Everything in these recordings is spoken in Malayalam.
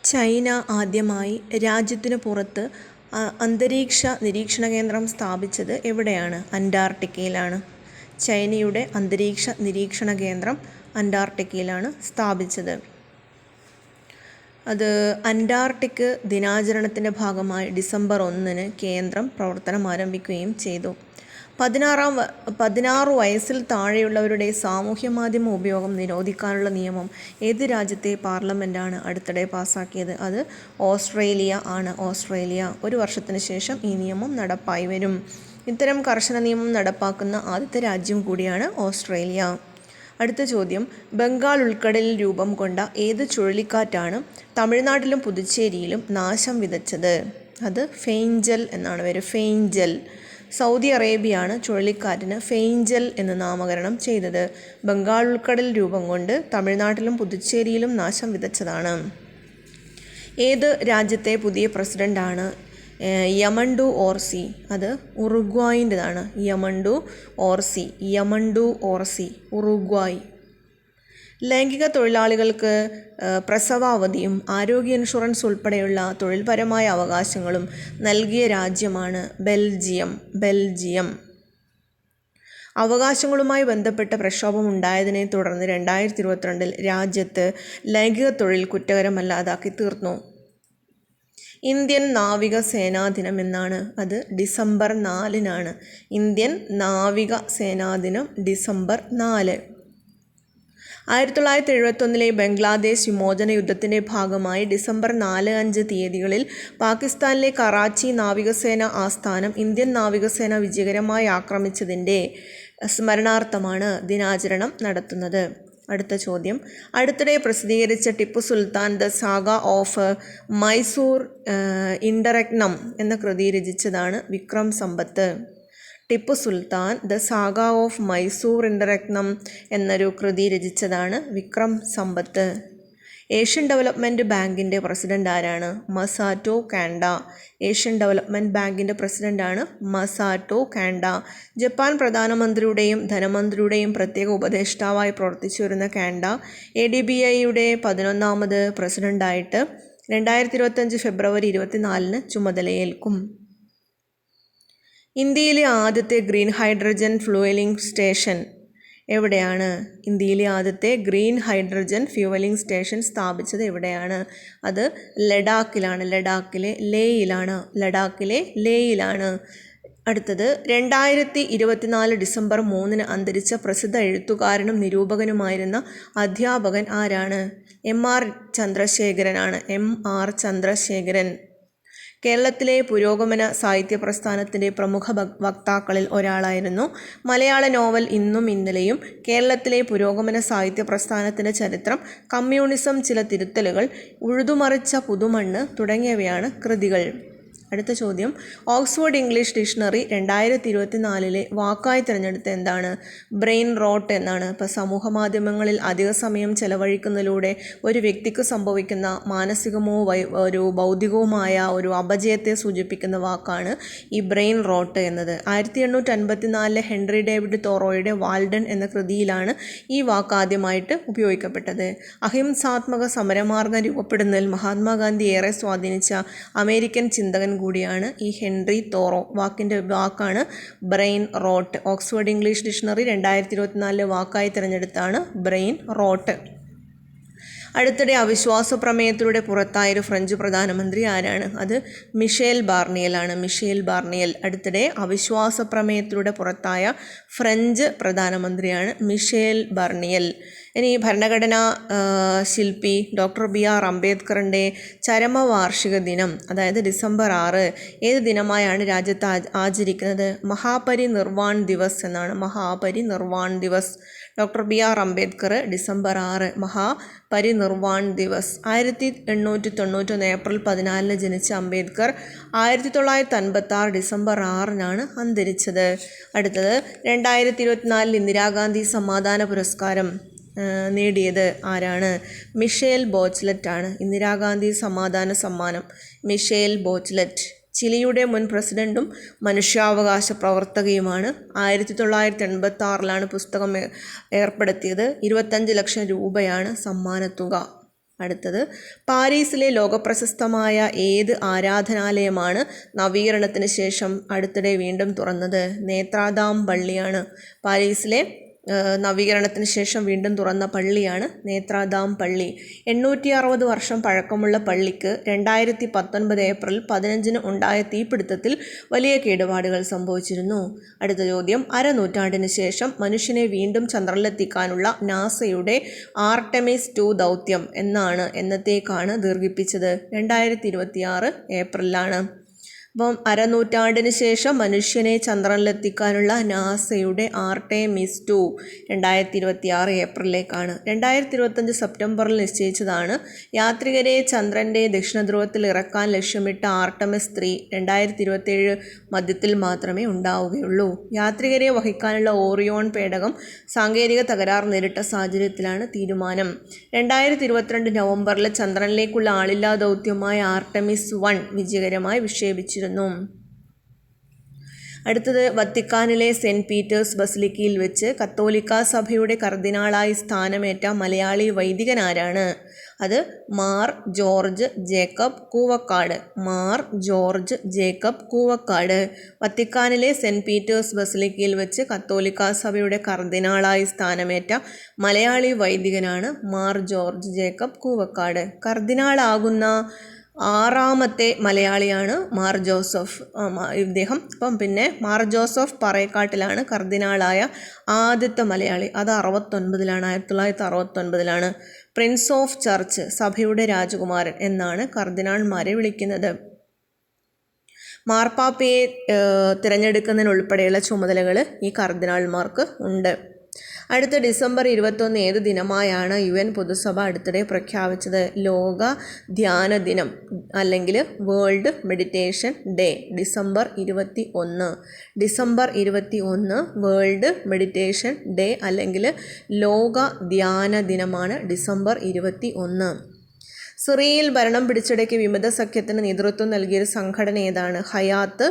ചൈന ആദ്യമായി രാജ്യത്തിനു പുറത്ത് അന്തരീക്ഷ നിരീക്ഷണ കേന്ദ്രം സ്ഥാപിച്ചത് എവിടെയാണ്? അന്റാർട്ടിക്കയിലാണ്. ചൈനയുടെ അന്തരീക്ഷ നിരീക്ഷണ കേന്ദ്രം അന്റാർട്ടിക്കയിലാണ് സ്ഥാപിച്ചത്. അത് അന്റാർട്ടിക് ദിനാചരണത്തിൻ്റെ ഭാഗമായി ഡിസംബർ 1 കേന്ദ്രം പ്രവർത്തനം ആരംഭിക്കുകയും ചെയ്തു. 16 വയസ്സിൽ താഴെയുള്ളവരുടെ സാമൂഹ്യ മാധ്യമ ഉപയോഗം നിരോധിക്കാനുള്ള നിയമം ഏത് രാജ്യത്തെ പാർലമെൻറ്റാണ് അടുത്തിടെ പാസ്സാക്കിയത്? അത് ഓസ്ട്രേലിയ ആണ്. ഓസ്ട്രേലിയ. 1 വർഷത്തിന് ശേഷം ഈ നിയമം നടപ്പായി വരും. ഇത്തരം കർശന നിയമം നടപ്പാക്കുന്ന ആദ്യത്തെ രാജ്യം കൂടിയാണ് ഓസ്ട്രേലിയ. അടുത്ത ചോദ്യം, ബംഗാൾ ഉൾക്കടലിൽ രൂപം കൊണ്ട ഏത് ചുഴലിക്കാറ്റാണ് തമിഴ്നാട്ടിലും പുതുച്ചേരിയിലും നാശം വിതച്ചത്? അത് ഫെയ്ഞ്ചൽ എന്നാണ് പേര്. ഫെയ്ഞ്ചൽ. സൗദി അറേബ്യയാണ് ചുഴലിക്കാറ്റിന് ഫെയ്ഞ്ചൽ എന്ന് നാമകരണം ചെയ്തത്. ബംഗാൾ ഉൾക്കടലിൽ രൂപം കൊണ്ട് തമിഴ്നാട്ടിലും പുതുച്ചേരിയിലും നാശം വിതച്ചതാണ്. ഏത് രാജ്യത്തെ പുതിയ പ്രസിഡന്റാണ് യമണ്ടു ഓർസി? അത് ഉറുഗ്വായിൻ്റെതാണ്. യമണ്ടു ഓർസി. ഉറുഗ്വായ്. ലൈംഗിക തൊഴിലാളികൾക്ക് പ്രസവാവധിയും ആരോഗ്യ ഇൻഷുറൻസ് ഉൾപ്പെടെയുള്ള തൊഴിൽപരമായ അവകാശങ്ങളും നൽകിയ രാജ്യമാണ് ബെൽജിയം. അവകാശങ്ങളുമായി ബന്ധപ്പെട്ട പ്രക്ഷോഭമുണ്ടായതിനെ തുടർന്ന് 2022 രാജ്യത്ത് ലൈംഗിക തൊഴിൽ കുറ്റകരമല്ലാതാക്കി തീർന്നു. ഇന്ത്യൻ നാവിക സേനാ ദിനം എന്നാണ്? അത് ഡിസംബർ 4 ഇന്ത്യൻ നാവിക സേനാ ദിനം ഡിസംബർ 4. 1971 ബംഗ്ലാദേശ് വിമോചന യുദ്ധത്തിൻ്റെ ഭാഗമായി ഡിസംബർ 4, 5 തീയതികളിൽ പാകിസ്ഥാനിലെ കറാച്ചി നാവികസേന ആസ്ഥാനം ഇന്ത്യൻ നാവികസേന വിജയകരമായി ആക്രമിച്ചതിൻ്റെ സ്മരണാർത്ഥമാണ് ദിനാചരണം നടത്തുന്നത്. അടുത്ത ചോദ്യം, അടുത്തിടെ പ്രസിദ്ധീകരിച്ച Tipu Sultan the saga of Mysore ഇൻഡറക്നം എന്ന കൃതി രചിച്ചതാണ് വിക്രം സമ്പത്ത്. Tipu Sultan the saga of Mysore ഇൻഡറക്നം എന്നൊരു കൃതി രചിച്ചതാണ് വിക്രം സമ്പത്ത്. ഏഷ്യൻ ഡെവലപ്മെൻറ്റ് ബാങ്കിൻ്റെ പ്രസിഡന്റ് ആരാണ്? മസാറ്റോ കാൻഡ. ഏഷ്യൻ ഡെവലപ്മെൻറ്റ് ബാങ്കിൻ്റെ പ്രസിഡന്റാണ് മസാറ്റോ കാൻഡ. ജപ്പാൻ പ്രധാനമന്ത്രിയുടെയും ധനമന്ത്രിയുടെയും പ്രത്യേക ഉപദേഷ്ടാവായി പ്രവർത്തിച്ചു വരുന്ന കാൻഡ ADBIയുടെ 11ാമത് പ്രസിഡന്റായിട്ട് 2025 ഫെബ്രുവരി 24 ചുമതലയേൽക്കും. ഇന്ത്യയിലെ ആദ്യത്തെ ഗ്രീൻ ഹൈഡ്രജൻ ഫ്യൂവലിംഗ് സ്റ്റേഷൻ എവിടെയാണ്? ഇന്ത്യയിലെ ആദ്യത്തെ ഗ്രീൻ ഹൈഡ്രജൻ ഫ്യൂവലിംഗ് സ്റ്റേഷൻ സ്ഥാപിച്ചത് എവിടെയാണ്? അത് ലഡാക്കിലാണ്. ലഡാക്കിലെ ലേയിലാണ്. അടുത്തത്, 2024 ഡിസംബർ 3 അന്തരിച്ച പ്രസിദ്ധ എഴുത്തുകാരനും നിരൂപകനുമായിരുന്ന അധ്യാപകൻ ആരാണ്? MR ചന്ദ്രശേഖരൻ. കേരളത്തിലെ പുരോഗമന സാഹിത്യ പ്രസ്ഥാനത്തിൻ്റെ പ്രമുഖ വക്താക്കളിൽ ഒരാളായിരുന്നു. മലയാള നോവൽ ഇന്നും ഇന്നലെയും, കേരളത്തിലെ പുരോഗമന സാഹിത്യ പ്രസ്ഥാനത്തിൻ്റെ ചരിത്രം, കമ്മ്യൂണിസം, ചില തിരുത്തലുകൾ, ഉഴുതുമറിച്ച പുതുമണ്ണ് തുടങ്ങിയവയാണ് കൃതികൾ. അടുത്ത ചോദ്യം, ഓക്സ്ഫോർഡ് ഇംഗ്ലീഷ് ഡിക്ഷണറി 2024 വാക്കായി തിരഞ്ഞെടുത്ത എന്താണ്? ബ്രെയിൻ റോട്ട് എന്നാണ്. ഇപ്പോൾ സമൂഹ മാധ്യമങ്ങളിൽ അധിക സമയം ചെലവഴിക്കുന്നതിലൂടെ ഒരു വ്യക്തിക്ക് സംഭവിക്കുന്ന മാനസികമോ ഒരു ബൗദ്ധികവുമായ ഒരു അപജയത്തെ സൂചിപ്പിക്കുന്ന വാക്കാണ് ഈ ബ്രെയിൻ റോട്ട് എന്നത്. 1854 ഹെൻറി ഡേവിഡ് തോറോയുടെ വാൽഡൻ എന്ന കൃതിയിലാണ് ഈ വാക്ക് ആദ്യമായിട്ട് ഉപയോഗിക്കപ്പെട്ടത്. അഹിംസാത്മക സമരമാർഗം രൂപപ്പെടുന്നതിൽ മഹാത്മാഗാന്ധി ഏറെ സ്വാധീനിച്ച അമേരിക്കൻ ചിന്തകൻ കൂടിയാണ് ഈ ഹെൻറി തോറോ. വാക്കാണ് brain rot. Oxford English dictionary 2024 വാക്കായി തിരഞ്ഞെടുത്താണ് ബ്രെയിൻ റോട്ട്. അടുത്തിടെ അവിശ്വാസ പ്രമേയത്തിലൂടെ പുറത്തായൊരു ഫ്രഞ്ച് പ്രധാനമന്ത്രി ആരാണ്? അത് മിഷേൽ ബാർണിയലാണ്. അടുത്തിടെ അവിശ്വാസ പ്രമേയത്തിലൂടെ പുറത്തായ ഫ്രഞ്ച് പ്രധാനമന്ത്രിയാണ് മിഷേൽ ബാർണിയൽ. ഇനി ഭരണഘടനാ ശില്പി ഡോക്ടർ BR അംബേദ്കറിൻ്റെ ചരമവാർഷിക ദിനം, അതായത് ഡിസംബർ 6 ഏത് ദിനമായാണ് രാജ്യത്ത് ആചരിക്കുന്നത്? മഹാപരിനിർവാൺ ദിവസ് എന്നാണ്. Mahaparinirvan Diwas. Doctor BR Ambedkar December 6 Mahaparinirvan Diwas. 1891 April 14 ജനിച്ച അംബേദ്കർ 1956 ഡിസംബർ 6 അന്തരിച്ചത്. അടുത്തത്, 2024 ഇന്ദിരാഗാന്ധി സമാധാന പുരസ്കാരം നേടിയത് ആരാണ്? മിഷേൽ ബോച്ച്ലെറ്റ് ആണ്. ഇന്ദിരാഗാന്ധി സമാധാന സമ്മാനം മിഷേൽ ബോച്ച്ലെറ്റ്. ചിലിയുടെ മുൻ പ്രസിഡന്റും മനുഷ്യാവകാശ പ്രവർത്തകയുമാണ്. 1986 പുസ്തകം ഏർപ്പെടുത്തിയത്. 25 ലക്ഷം രൂപയാണ് സമ്മാനത്തുക. അടുത്തത്, പാരീസിലെ ലോകപ്രശസ്തമായ ഏത് ആരാധനാലയമാണ് നവീകരണത്തിന് ശേഷം അടുത്തിടെ വീണ്ടും തുറന്നത്? നേത്രാദാം പള്ളിയാണ്. പാരീസിലെ നവീകരണത്തിന് ശേഷം വീണ്ടും തുറന്ന പള്ളിയാണ് നേത്രാദാം പള്ളി. 860 വർഷം പഴക്കമുള്ള പള്ളിക്ക് 2019 ഏപ്രിൽ 15 ഉണ്ടായ തീപിടുത്തത്തിൽ വലിയ കേടുപാടുകൾ സംഭവിച്ചിരുന്നു. അടുത്ത ചോദ്യം, അരനൂറ്റാണ്ടിന് ശേഷം മനുഷ്യനെ വീണ്ടും ചന്ദ്രനിലെത്തിക്കാനുള്ള നാസയുടെ ആർടെമിസ് 2 ദൗത്യം എന്നത്തേക്കാണ് ദീർഘിപ്പിച്ചത്? 2026 ഏപ്രിലാണ്. അപ്പം അരനൂറ്റാണ്ടിന് ശേഷം മനുഷ്യനെ ചന്ദ്രനിലെത്തിക്കാനുള്ള നാസയുടെ ആർടെമിസ് 2 2026 ഏപ്രിലേക്കാണ്. 2025 സെപ്റ്റംബറിൽ നിശ്ചയിച്ചതാണ്. യാത്രികരെ ചന്ദ്രൻ്റെ ദക്ഷിണധ്രുവത്തിൽ ഇറക്കാൻ ലക്ഷ്യമിട്ട ആർടെമിസ് 3 2027 മധ്യത്തിൽ മാത്രമേ ഉണ്ടാവുകയുള്ളൂ. യാത്രികരെ വഹിക്കാനുള്ള ഓറിയോൺ പേടകം സാങ്കേതിക തകരാർ നേരിട്ട സാഹചര്യത്തിലാണ് തീരുമാനം. 2022 നവംബറിൽ ചന്ദ്രനിലേക്കുള്ള ആളില്ലാ ദൗത്യമായ ആർടെമിസ് 1 വിജയകരമായി വിക്ഷേപിച്ചിരുന്നു. അടുത്തത്, വത്തിക്കാനിലെ സെന്റ് പീറ്റേഴ്സ് ബസിലിക്കയിൽ വെച്ച് കത്തോലിക്കാ സഭയുടെ കർദിനാളായി സ്ഥാനമേറ്റ മലയാളി വൈദികനാരാണ്? അത് Mar George Jacob Koovakkad. Mar George Jacob Koovakkad. വത്തിക്കാനിലെ സെന്റ് പീറ്റേഴ്സ് ബസിലിക്കയിൽ വെച്ച് കത്തോലിക്കാ സഭയുടെ കർദിനാളായി സ്ഥാനമേറ്റ മലയാളി വൈദികനാണ് മാർ ജോർജ് ജേക്കബ് കൂവക്കാട്. കർദിനാളാകുന്ന 6ാമത്തെ മലയാളിയാണ് മാർ ജോസഫ് ഇദ്ദേഹം. പിന്നെ മാർ ജോസഫ് പറയക്കാട്ടിലാണ് കർദിനാളായ ആദ്യത്തെ മലയാളി. അത് 1969 പ്രിൻസ് ഓഫ് ചർച്ച്, സഭയുടെ രാജകുമാരൻ എന്നാണ് കർദിനാൾമാരെ വിളിക്കുന്നത്. മാർപ്പാപ്പയെ തിരഞ്ഞെടുക്കുന്നതിനുൾപ്പെടെയുള്ള ചുമതലകൾ ഈ കർദിനാൾമാർക്ക് ഉണ്ട്. അടുത്ത ഡിസംബർ 21 ഏത് ദിനമായാണ് UN പൊതുസഭ അടുത്തിടെ പ്രഖ്യാപിച്ചത്? ലോക ധ്യാന ദിനം അല്ലെങ്കിൽ world meditation day. December 21 world meditation day അല്ലെങ്കിൽ ലോക ധ്യാന ദിനമാണ് ഡിസംബർ 21. സിറിയയിൽ ഭരണം പിടിച്ചടക്കി വിമത സഖ്യത്തിന് നേതൃത്വം നൽകിയൊരു സംഘടന ഏതാണ്? ഹയാത്ത്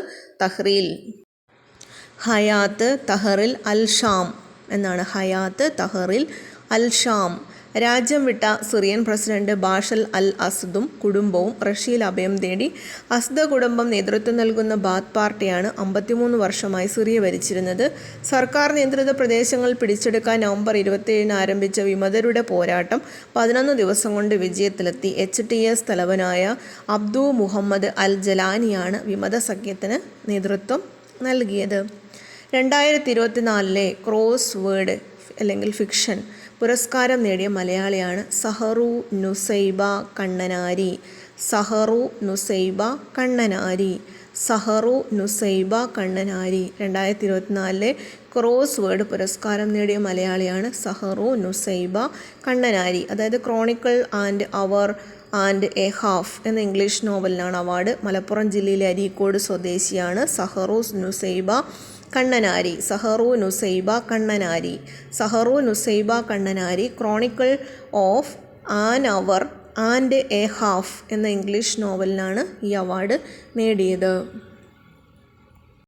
തഹ്രീൽ അൽ ഷാം എന്നാണ്. Hayat Tahrir al Sham. രാജ്യം വിട്ട സിറിയൻ പ്രസിഡന്റ് ബാഷർ അൽ അസദും കുടുംബവും റഷ്യയിൽ അഭയം തേടി. അസദ് കുടുംബം നേതൃത്വം നൽകുന്ന ബാത്ത് പാർട്ടിയാണ് 53 വർഷമായി സിറിയ ഭരിച്ചിരുന്നത്. സർക്കാർ നിയന്ത്രിത പ്രദേശങ്ങൾ പിടിച്ചെടുക്കാൻ നവംബർ 27 ആരംഭിച്ച വിമതരുടെ പോരാട്ടം 11 ദിവസം കൊണ്ട് വിജയത്തിലെത്തി. HTS തലവനായ അബ്ദു മുഹമ്മദ് അൽ ജലാനിയാണ് വിമത സഖ്യത്തിന് നേതൃത്വം നൽകിയത്. 2024 ക്രോസ് വേർഡ് അല്ലെങ്കിൽ ഫിക്ഷൻ പുരസ്കാരം നേടിയ മലയാളിയാണ് സഹറു നുസൈബ കണ്ണനാരി. സഹറു നുസൈബ കണ്ണനാരി 2024 ക്രോസ് വേർഡ് പുരസ്കാരം നേടിയ മലയാളിയാണ് സഹറു നുസൈബ കണ്ണനാരി. അതായത് chronicle and hour and a half എന്ന ഇംഗ്ലീഷ് നോവലിനാണ് അവാർഡ്. മലപ്പുറം ജില്ലയിലെ അരീക്കോട് സ്വദേശിയാണ് Saharu Nusaiba Kannanari. Chronicle of an hour and a half എന്ന ഇംഗ്ലീഷ് നോവലിനാണ് ഈ അവാർഡ് നേടിയത്.